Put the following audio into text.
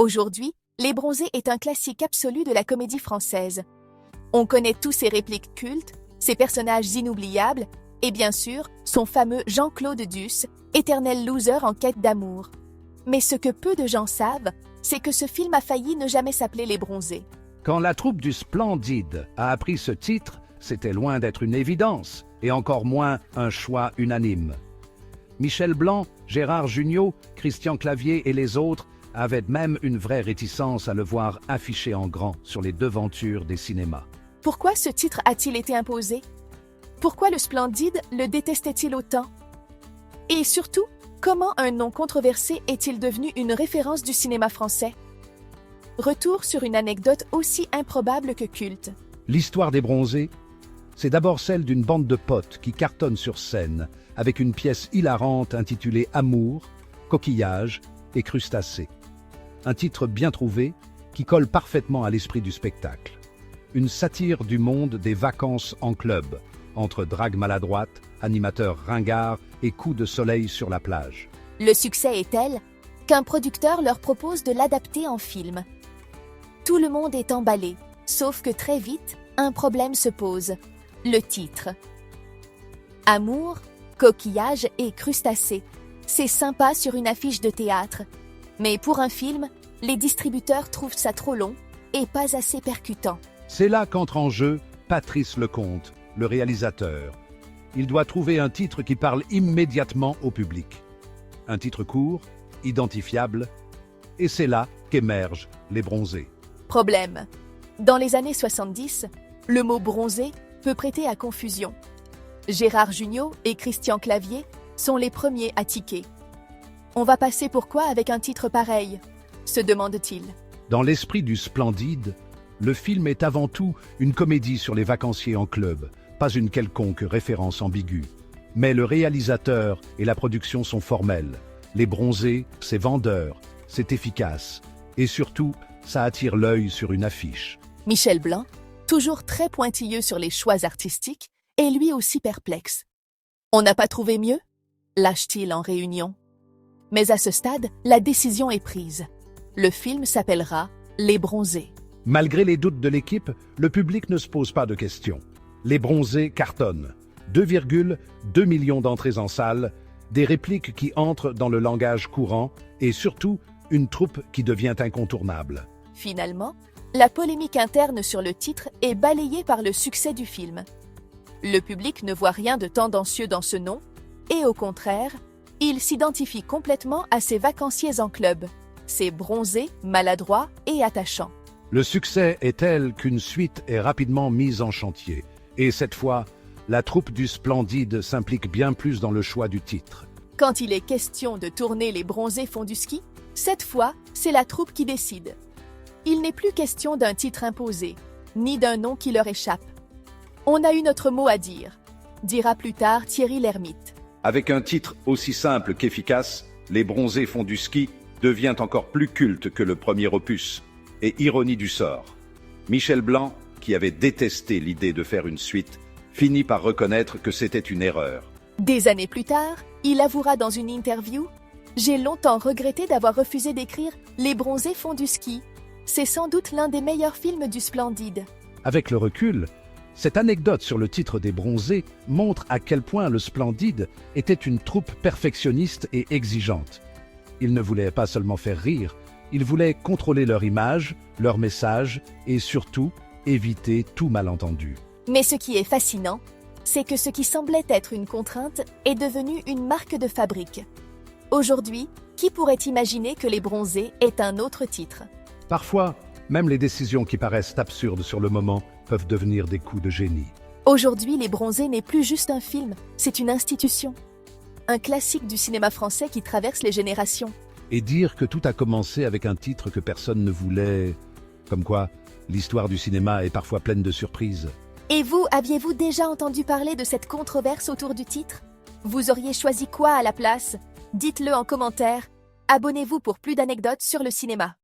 Aujourd'hui, Les Bronzés est un classique absolu de la comédie française. On connaît tous ses répliques cultes, ses personnages inoubliables et bien sûr, son fameux Jean-Claude Duss, éternel loser en quête d'amour. Mais ce que peu de gens savent, c'est que ce film a failli ne jamais s'appeler Les Bronzés. Quand la troupe du Splendide a appris ce titre, c'était loin d'être une évidence, et encore moins un choix unanime. Michel Blanc, Gérard Jugnot, Christian Clavier et les autres avaient même une vraie réticence à le voir affiché en grand sur les devantures des cinémas. Pourquoi ce titre a-t-il été imposé? Pourquoi le Splendide le détestait-il autant? Et surtout, comment un nom controversé est-il devenu une référence du cinéma français? Retour sur une anecdote aussi improbable que culte. L'histoire des Bronzés, c'est d'abord celle d'une bande de potes qui cartonne sur scène avec une pièce hilarante intitulée Amour, coquillage et crustacés. Un titre bien trouvé qui colle parfaitement à l'esprit du spectacle. Une satire du monde des vacances en club, entre drague maladroite, animateurs ringards et coups de soleil sur la plage. Le succès est tel qu'un producteur leur propose de l'adapter en film. Tout le monde est emballé, sauf que très vite, un problème se pose. Le titre. Amour, coquillage et crustacés. C'est sympa sur une affiche de théâtre. Mais pour un film, les distributeurs trouvent ça trop long et pas assez percutant. C'est là qu'entre en jeu Patrice Lecomte, le réalisateur. Il doit trouver un titre qui parle immédiatement au public. Un titre court, identifiable, et c'est là qu'émergent les Bronzés. Problème. Dans les années 70, le mot bronzé peut prêter à confusion. Gérard Jugnot et Christian Clavier sont les premiers à tiquer. On va passer pour quoi avec un titre pareil? Se demande-t-il. Dans l'esprit du Splendide, le film est avant tout une comédie sur les vacanciers en club, pas une quelconque référence ambiguë. Mais le réalisateur et la production sont formels. Les Bronzés, c'est vendeur, c'est efficace. Et surtout, ça attire l'œil sur une affiche. Michel Blanc, toujours très pointilleux sur les choix artistiques, est lui aussi perplexe. On n'a pas trouvé mieux? Lâche-t-il en réunion. Mais à ce stade, la décision est prise. Le film s'appellera Les Bronzés. Malgré les doutes de l'équipe, le public ne se pose pas de questions. Les Bronzés cartonnent. 2,2 millions d'entrées en salle, des répliques qui entrent dans le langage courant et surtout une troupe qui devient incontournable. Finalement, la polémique interne sur le titre est balayée par le succès du film. Le public ne voit rien de tendancieux dans ce nom et au contraire, il s'identifie complètement à ces vacanciers en club, ces Bronzés, maladroits et attachants. Le succès est tel qu'une suite est rapidement mise en chantier. Et cette fois, la troupe du Splendide s'implique bien plus dans le choix du titre. Quand il est question de tourner Les Bronzés font du ski, cette fois, c'est la troupe qui décide. Il n'est plus question d'un titre imposé, ni d'un nom qui leur échappe. On a eu notre mot à dire, dira plus tard Thierry Lhermitte. Avec un titre aussi simple qu'efficace, Les Bronzés font du ski devient encore plus culte que le premier opus. Et ironie du sort, Michel Blanc, qui avait détesté l'idée de faire une suite, finit par reconnaître que c'était une erreur. Des années plus tard, il avouera dans une interview « J'ai longtemps regretté d'avoir refusé d'écrire « Les Bronzés font du ski ». C'est sans doute l'un des meilleurs films du Splendide. » Avec le recul, cette anecdote sur le titre des Bronzés montre à quel point le Splendide était une troupe perfectionniste et exigeante. Ils ne voulaient pas seulement faire rire, ils voulaient contrôler leur image, leur message et surtout éviter tout malentendu. Mais ce qui est fascinant, c'est que ce qui semblait être une contrainte est devenu une marque de fabrique. Aujourd'hui, qui pourrait imaginer que Les Bronzés est un autre titre? Parfois, même les décisions qui paraissent absurdes sur le moment peuvent devenir des coups de génie. Aujourd'hui, Les Bronzés n'est plus juste un film, c'est une institution. Un classique du cinéma français qui traverse les générations. Et dire que tout a commencé avec un titre que personne ne voulait... Comme quoi, l'histoire du cinéma est parfois pleine de surprises. Et vous, aviez-vous déjà entendu parler de cette controverse autour du titre? Vous auriez choisi quoi à la place? Dites-le en commentaire. Abonnez-vous pour plus d'anecdotes sur le cinéma.